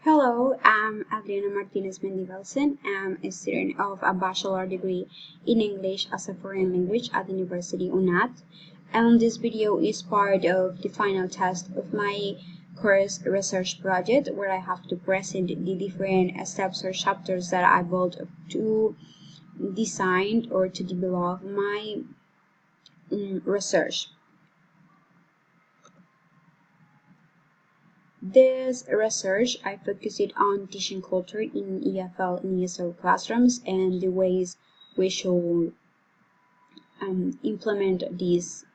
Hello, I'm Adriana Martinez Mendivelsen. I'm a student of a bachelor degree in English as a foreign language at the University UNAT. And this video is part of the final test of my course research project, where I have to present the different steps or chapters that I built to design or to develop my research. This research, I focused on teaching culture in EFL and ESL classrooms and the ways we should implement this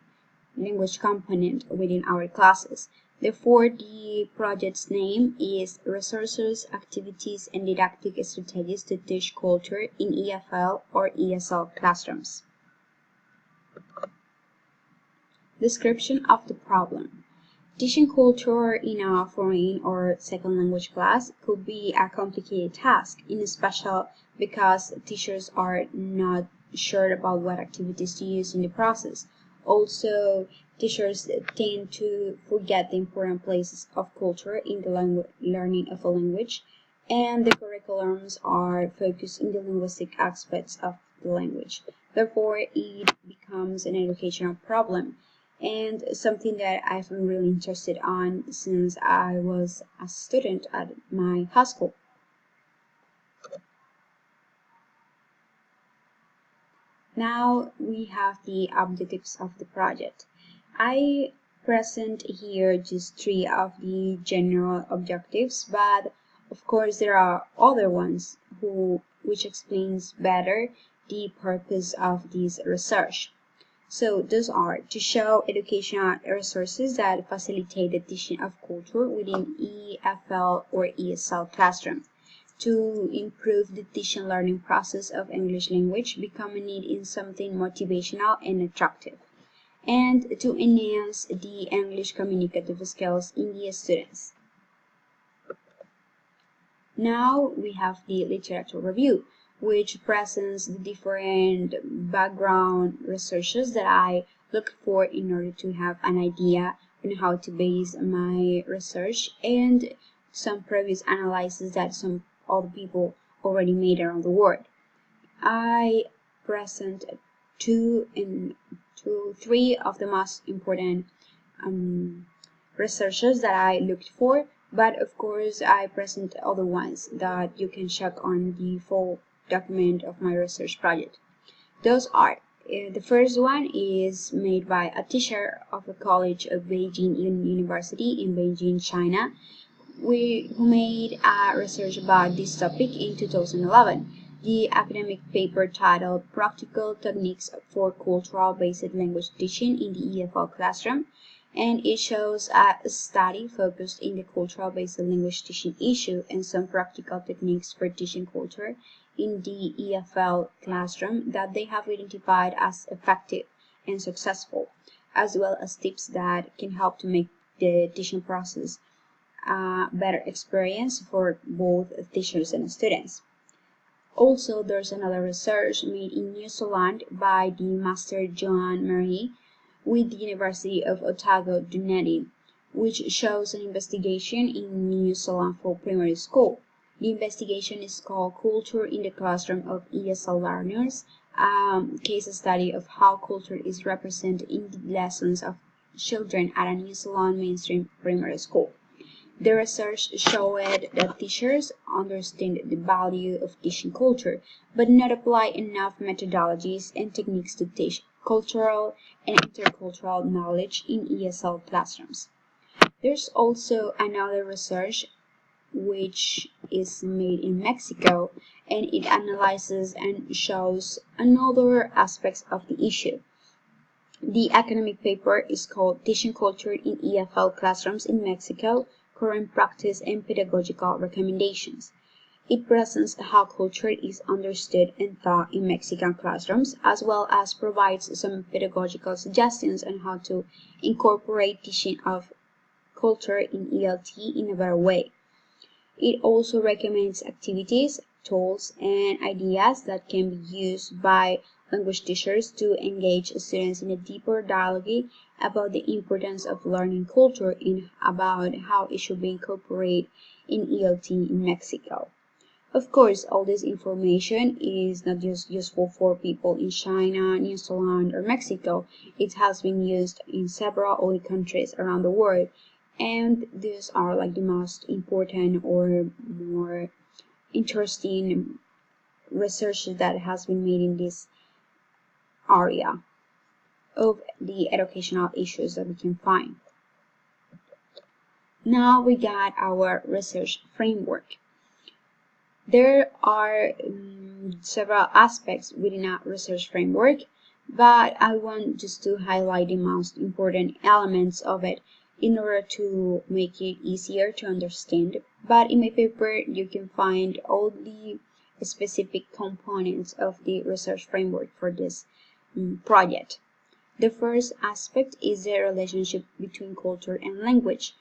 language component within our classes. Therefore, the project's name is Resources, Activities, and Didactic Strategies to Teach Culture in EFL or ESL Classrooms. Description of the problem. Teaching culture in a foreign or second language class could be a complicated task, in special because teachers are not sure about what activities to use in the process. Also, teachers tend to forget the important places of culture in the learning of a language, and the curriculums are focused in the linguistic aspects of the language. Therefore, it becomes an educational problem, and something that I've been really interested on since I was a student at my high school. Now we have the objectives of the project. I present here just 3 of the general objectives, but of course there are other ones which explains better the purpose of this research. So those are to show educational resources that facilitate the teaching of culture within EFL or ESL classroom, to improve the teaching learning process of English language, becoming it in something motivational and attractive, and to enhance the English communicative skills in the students. Now we have the literature review, which presents the different background researches that I looked for in order to have an idea on how to base my research, and some previous analysis that some other people already made around the world. I present 3 of the most important researches that I looked for, but of course I present other ones that you can check on the full document of my research project. Those are, the first one is made by a teacher of the College of Beijing University in Beijing, China, who made a research about this topic in 2011. The academic paper titled Practical Techniques for Cultural-Based Language Teaching in the EFL Classroom, and it shows a study focused in the cultural-based language teaching issue and some practical techniques for teaching culture in the EFL classroom that they have identified as effective and successful, as well as tips that can help to make the teaching process a better experience for both teachers and students. Also, there's another research made in New Zealand by the Master Joan Marie with the University of Otago, Dunedin, which shows an investigation in New Zealand for primary school. The investigation is called Culture in the Classroom of ESL Learners, a case study of how culture is represented in the lessons of children at a New Zealand mainstream primary school. The research showed that teachers understand the value of teaching culture, but not apply enough methodologies and techniques to teach cultural and intercultural knowledge in ESL classrooms. There's also another research which is made in Mexico, and it analyzes and shows another aspects of the issue. The academic paper is called Teaching Culture in EFL Classrooms in Mexico, Current Practice and Pedagogical Recommendations. It presents how culture is understood and taught in Mexican classrooms, as well as provides some pedagogical suggestions on how to incorporate teaching of culture in ELT in a better way. It also recommends activities, tools, and ideas that can be used by language teachers to engage students in a deeper dialogue about the importance of learning culture and about how it should be incorporated in ELT in Mexico. Of course, all this information is not just useful for people in China, New Zealand, or Mexico. It has been used in several other countries around the world, and these are like the most important or more interesting research that has been made in this area of the educational issues that we can find. Now we got our research framework. There are several aspects within a research framework, but I want just to highlight the most important elements of it in order to make it easier to understand. But in my paper, you can find all the specific components of the research framework for this project. The first aspect is the relationship between culture and language.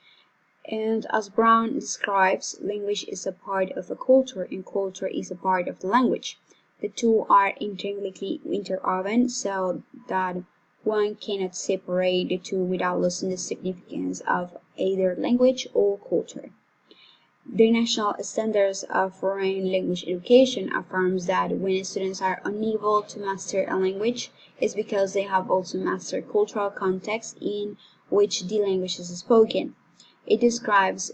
And as Brown describes, language is a part of a culture and culture is a part of the language. The two are intrinsically interwoven so that one cannot separate the two without losing the significance of either language or culture. The National Standards of Foreign Language Education affirms that when students are unable to master a language, it's because they have also mastered cultural context in which the language is spoken. It describes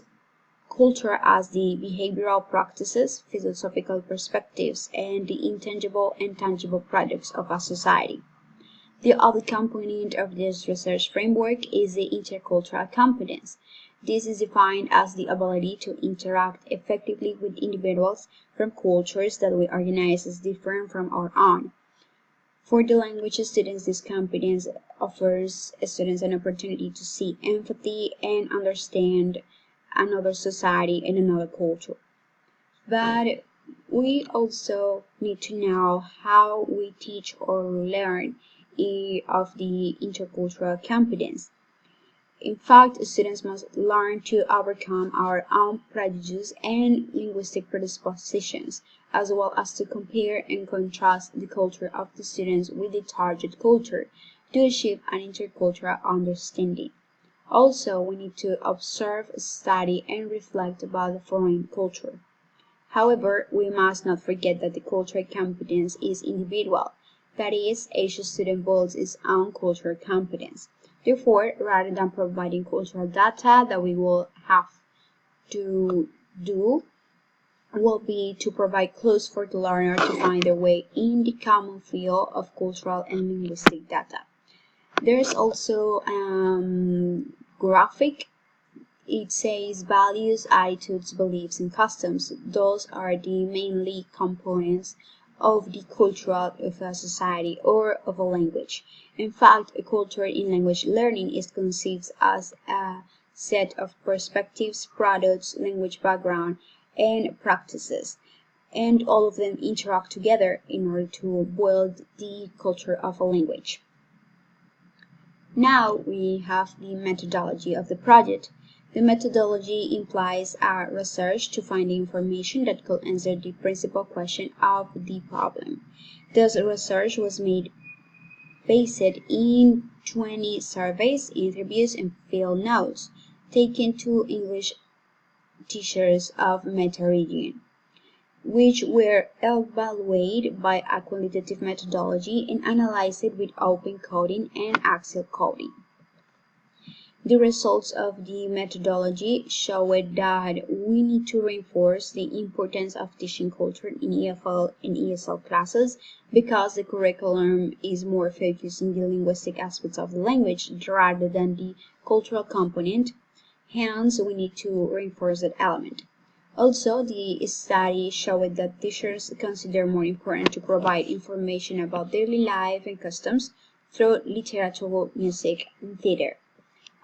culture as the behavioral practices, philosophical perspectives, and the intangible and tangible products of a society. The other component of this research framework is the intercultural competence. This is defined as the ability to interact effectively with individuals from cultures that we recognize as different from our own. For the language students, this competence offers students an opportunity to see empathy and understand another society and another culture. But we also need to know how we teach or learn of the intercultural competence. In fact, students must learn to overcome our own prejudices and linguistic predispositions, as well as to compare and contrast the culture of the students with the target culture to achieve an intercultural understanding. Also, we need to observe, study, and reflect about the foreign culture. However, we must not forget that the cultural competence is individual. That is, each student builds its own cultural competence. Therefore, rather than providing cultural data, that we will have to do will be to provide clues for the learner to find their way in the common field of cultural and linguistic data. There's also graphic. It says values, attitudes, beliefs, and customs. Those are the mainly components of the culture of a society or of a language. In fact, a culture in language learning is conceived as a set of perspectives, products, language background, and practices, and all of them interact together in order to build the culture of a language. Now we have the methodology of the project. The methodology implies a research to find the information that could answer the principal question of the problem. This research was made based in 20 surveys, interviews, and field notes taken to English teachers of Meta region, which were evaluated by a qualitative methodology and analyzed with open coding and Excel coding. The results of the methodology showed that we need to reinforce the importance of teaching culture in EFL and ESL classes because the curriculum is more focused on the linguistic aspects of the language rather than the cultural component. Hence, we need to reinforce that element. Also, the study showed that teachers consider more important to provide information about daily life and customs through literature, music, and theater,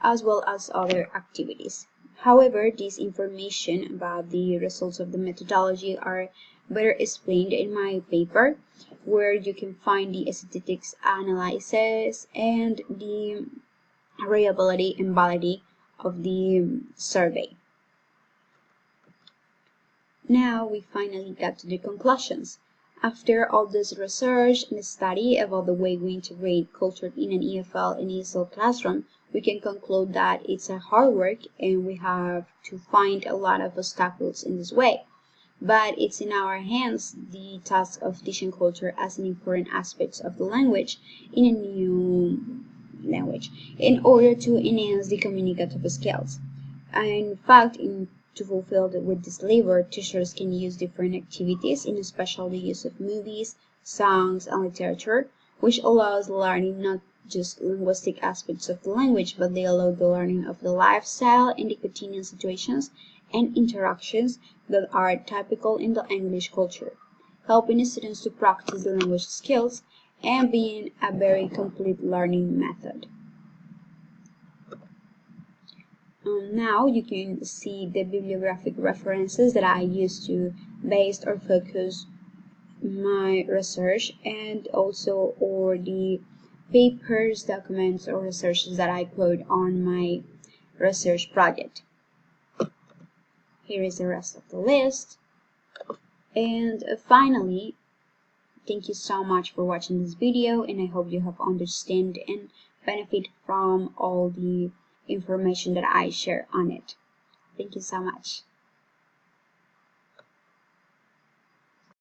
as well as other activities. However, this information about the results of the methodology are better explained in my paper, where you can find the statistics analysis and the reliability and validity of the survey. Now we finally got to the conclusions. After all this research and study about the way we integrate culture in an EFL and ESL classroom, we can conclude that it's a hard work and we have to find a lot of obstacles in this way. But it's in our hands the task of teaching culture as an important aspect of the language in a new language in order to enhance the communicative skills. In fact, to fulfill with this labor, teachers can use different activities, in especially the use of movies, songs, and literature, which allows learning not just linguistic aspects of the language, but they allow the learning of the lifestyle and the quotidian situations and interactions that are typical in the English culture, helping students to practice the language skills and being a very complete learning method. Now you can see the bibliographic references that I used to base or focus my research, and also or the papers, documents, or researches that I quote on my research project. Here is the rest of the list. And finally, thank you so much for watching this video, and I hope you have understood and benefit from all the information that I share on it. Thank you so much.